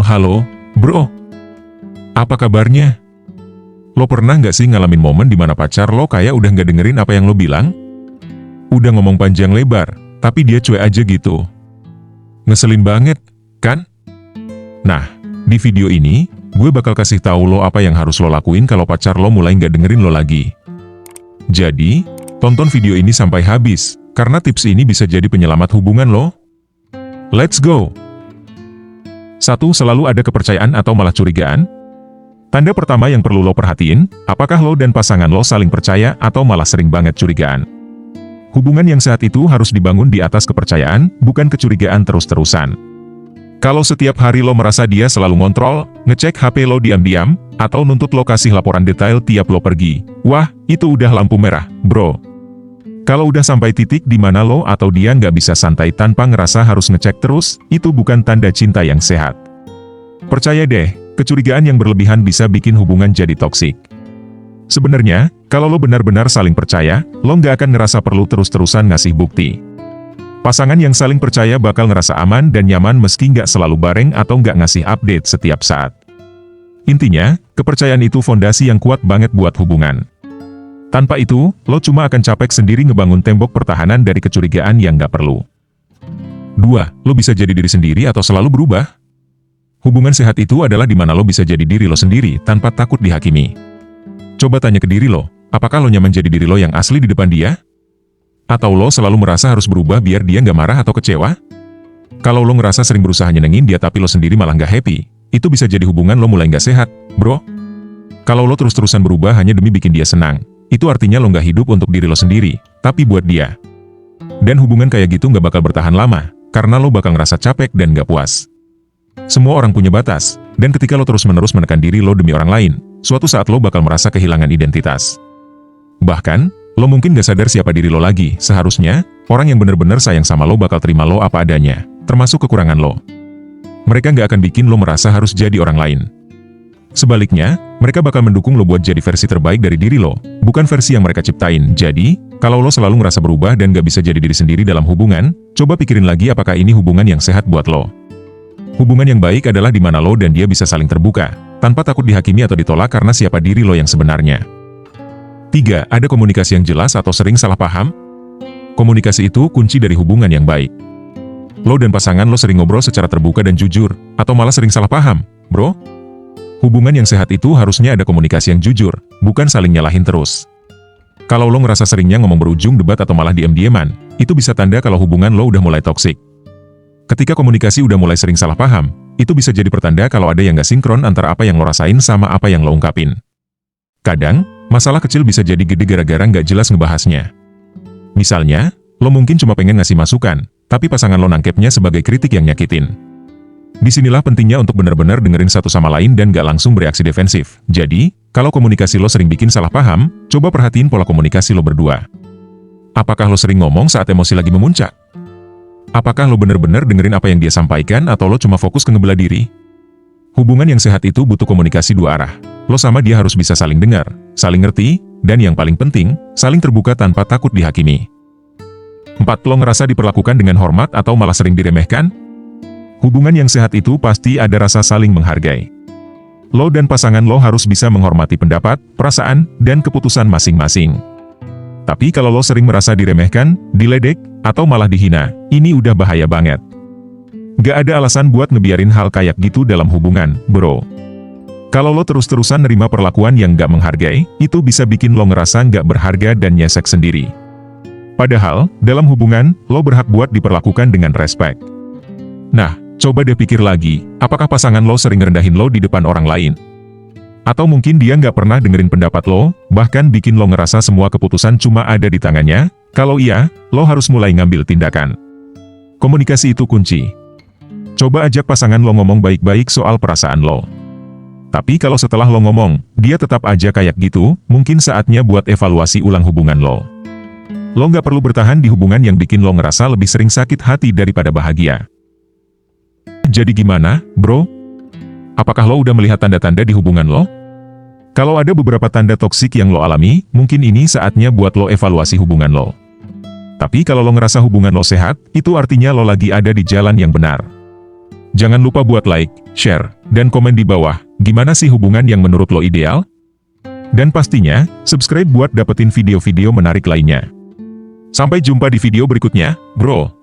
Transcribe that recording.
Halo, bro. Apa kabarnya? Lo pernah nggak sih ngalamin momen dimana pacar lo kayak udah nggak dengerin apa yang lo bilang? Udah ngomong panjang lebar, tapi dia cuek aja gitu. Ngeselin banget, kan? Nah, di video ini, gue bakal kasih tahu lo apa yang harus lo lakuin kalau pacar lo mulai nggak dengerin lo lagi. Jadi, tonton video ini sampai habis, karena tips ini bisa jadi penyelamat hubungan lo. Let's go! 1. Selalu ada kepercayaan atau malah curigaan? Tanda pertama yang perlu lo perhatiin, apakah lo dan pasangan lo saling percaya atau malah sering banget curigaan? Hubungan yang sehat itu harus dibangun di atas kepercayaan, bukan kecurigaan terus-terusan. Kalau setiap hari lo merasa dia selalu ngontrol, ngecek HP lo diam-diam, atau nuntut lo kasih laporan detail tiap lo pergi, wah, itu udah lampu merah, bro. Kalau udah sampai titik di mana lo atau dia nggak bisa santai tanpa ngerasa harus ngecek terus, itu bukan tanda cinta yang sehat. Percaya deh, kecurigaan yang berlebihan bisa bikin hubungan jadi toksik. Sebenarnya, kalau lo benar-benar saling percaya, lo nggak akan ngerasa perlu terus-terusan ngasih bukti. Pasangan yang saling percaya bakal ngerasa aman dan nyaman meski nggak selalu bareng atau nggak ngasih update setiap saat. Intinya, kepercayaan itu fondasi yang kuat banget buat hubungan. Tanpa itu, lo cuma akan capek sendiri ngebangun tembok pertahanan dari kecurigaan yang nggak perlu. 2. Lo bisa jadi diri sendiri atau selalu berubah? Hubungan sehat itu adalah di mana lo bisa jadi diri lo sendiri tanpa takut dihakimi. Coba tanya ke diri lo, apakah lo nyaman jadi diri lo yang asli di depan dia? Atau lo selalu merasa harus berubah biar dia nggak marah atau kecewa? Kalau lo ngerasa sering berusaha nyenengin dia tapi lo sendiri malah nggak happy, itu bisa jadi hubungan lo mulai nggak sehat, bro. Kalau lo terus-terusan berubah hanya demi bikin dia senang, itu artinya lo nggak hidup untuk diri lo sendiri, tapi buat dia. Dan hubungan kayak gitu nggak bakal bertahan lama, karena lo bakal ngerasa capek dan nggak puas. Semua orang punya batas, dan ketika lo terus-menerus menekan diri lo demi orang lain, suatu saat lo bakal merasa kehilangan identitas. Bahkan, lo mungkin nggak sadar siapa diri lo lagi. Seharusnya, orang yang benar-benar sayang sama lo bakal terima lo apa adanya, termasuk kekurangan lo. Mereka nggak akan bikin lo merasa harus jadi orang lain. Sebaliknya, mereka bakal mendukung lo buat jadi versi terbaik dari diri lo, bukan versi yang mereka ciptain. Jadi, kalau lo selalu ngerasa berubah dan gak bisa jadi diri sendiri dalam hubungan, coba pikirin lagi apakah ini hubungan yang sehat buat lo. Hubungan yang baik adalah di mana lo dan dia bisa saling terbuka, tanpa takut dihakimi atau ditolak karena siapa diri lo yang sebenarnya. 3. Ada komunikasi yang jelas atau sering salah paham? Komunikasi itu kunci dari hubungan yang baik. Lo dan pasangan lo sering ngobrol secara terbuka dan jujur, atau malah sering salah paham, bro? Hubungan yang sehat itu harusnya ada komunikasi yang jujur, bukan saling nyalahin terus. Kalau lo ngerasa seringnya ngomong berujung debat atau malah diam-diaman, itu bisa tanda kalau hubungan lo udah mulai toksik. Ketika komunikasi udah mulai sering salah paham, itu bisa jadi pertanda kalau ada yang gak sinkron antara apa yang lo rasain sama apa yang lo ungkapin. Kadang, masalah kecil bisa jadi gede gara-gara gak jelas ngebahasnya. Misalnya, lo mungkin cuma pengen ngasih masukan, tapi pasangan lo nangkepnya sebagai kritik yang nyakitin. Disinilah pentingnya untuk benar-benar dengerin satu sama lain dan gak langsung bereaksi defensif. Jadi, kalau komunikasi lo sering bikin salah paham, coba perhatiin pola komunikasi lo berdua. Apakah lo sering ngomong saat emosi lagi memuncak? Apakah lo benar-benar dengerin apa yang dia sampaikan atau lo cuma fokus ke ngebela diri? Hubungan yang sehat itu butuh komunikasi dua arah. Lo sama dia harus bisa saling dengar, saling ngerti, dan yang paling penting, saling terbuka tanpa takut dihakimi. 4. Lo ngerasa diperlakukan dengan hormat atau malah sering diremehkan? Hubungan yang sehat itu pasti ada rasa saling menghargai. Lo dan pasangan lo harus bisa menghormati pendapat, perasaan, dan keputusan masing-masing. Tapi kalau lo sering merasa diremehkan, diledek, atau malah dihina, ini udah bahaya banget. Gak ada alasan buat ngebiarin hal kayak gitu dalam hubungan, bro. Kalau lo terus-terusan nerima perlakuan yang gak menghargai, itu bisa bikin lo ngerasa gak berharga dan nyesek sendiri. Padahal, dalam hubungan, lo berhak buat diperlakukan dengan respek. Nah, coba deh pikir lagi, apakah pasangan lo sering ngerendahin lo di depan orang lain? Atau mungkin dia nggak pernah dengerin pendapat lo, bahkan bikin lo ngerasa semua keputusan cuma ada di tangannya? Kalau iya, lo harus mulai ngambil tindakan. Komunikasi itu kunci. Coba ajak pasangan lo ngomong baik-baik soal perasaan lo. Tapi kalau setelah lo ngomong, dia tetap aja kayak gitu, mungkin saatnya buat evaluasi ulang hubungan lo. Lo nggak perlu bertahan di hubungan yang bikin lo ngerasa lebih sering sakit hati daripada bahagia. Jadi gimana, bro? Apakah lo udah melihat tanda-tanda di hubungan lo? Kalau ada beberapa tanda toksik yang lo alami, mungkin ini saatnya buat lo evaluasi hubungan lo. Tapi kalau lo ngerasa hubungan lo sehat, itu artinya lo lagi ada di jalan yang benar. Jangan lupa buat like, share, Dan komen di bawah, gimana sih hubungan yang menurut lo ideal? Dan pastinya, subscribe buat dapetin video-video menarik lainnya. Sampai jumpa di video berikutnya, bro.